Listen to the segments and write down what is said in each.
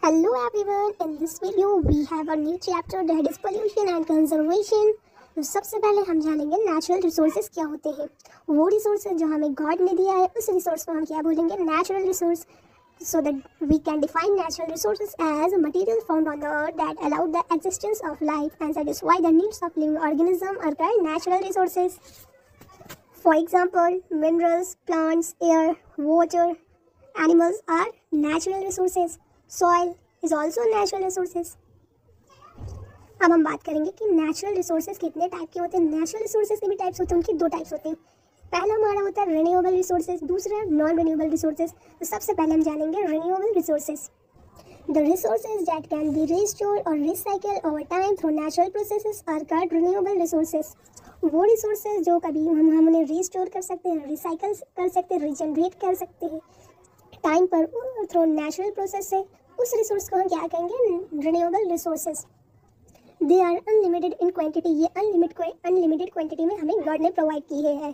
Hello everyone, in this video we have a new chapter that is pollution and conservation। तो सबसे पहले हम जानेंगे नेचुरल रिसोर्सेज क्या होते हैं। वो रिसोर्सेज जो हमें गॉड ने दिया है उस रिसोर्स को हम क्या बोलेंगे, natural resource. So that we can define natural resources as a material found on the earth that allow the existence of life and satisfy the needs of living organism are called natural resources. For example, minerals, plants, air, water, animals are natural resources. Soil is also natural resources. अब हम बात करेंगे कि natural resources कितने type के होते हैं। Natural resources के भी टाइप्स होते हैं, उनकी दो टाइप्स होते हैं। पहला हमारा होता है रिन्यूएबल रिसोर्सेज, दूसरा नॉन रिन्यूएबल रिसोर्सेज। तो सबसे पहले हम जानेंगे renewable resources. The resources that can be restored और recycle over time through natural processes are called renewable resources. वो रिसोर्सेज जो कभी हम उन्हें रिस्टोर कर सकते हैं, रिसाइकल कर सकते हैं, रिजनरेट कर सकते हैं टाइम पर थ्रू नेचुरल प्रोसेस से, उस रिसोर्स को हम क्या कहेंगे, renewable resources. They are unlimited in quantity. ये अनलिमिटेड क्वांटिटी में हमें गॉड ने प्रोवाइड की है।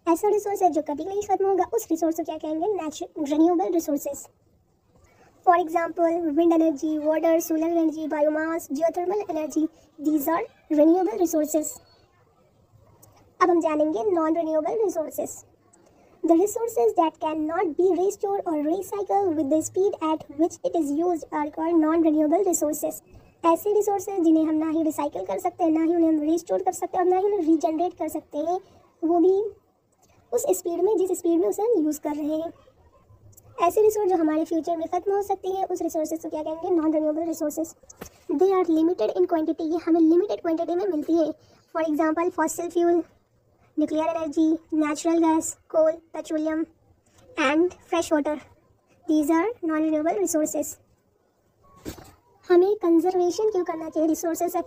ऐसा रिसोर्स है जो कभी नहीं खत्म होगा, उस रिसोर्स को क्या कहेंगे, renewable resources. For example wind energy, water, solar energy, biomass, geothermal energy, these are renewable resources. अब हम जानेंगे non renewable resources. The resources that cannot be restored or recycled with the speed at which it is used are called non-renewable resources। ऐसे resources जिन्हें हम ना ही recycle कर सकते हैं, ना ही उन्हें हम रिस्टोर कर सकते हैं और ना ही उन्हें रीजनरेट कर सकते हैं, वो भी उस स्पीड में जिस स्पीड में उसे हम यूज़ कर रहे हैं। ऐसे रिसोर्स जो हमारे फ्यूचर में ख़त्म हो सकती है, उस रिसोर्सेज को क्या कहेंगे, non renewable resources. They are limited in quantity. ये हमें लिमिटेड क्वान्टिटी में मिलती है। For example fossil fuel, nuclear energy, natural gas, coal, petroleum and fresh water. These are non-renewable resources। हमें कंजर्वेशन क्यों करना चाहिए रिसोर्सेज का?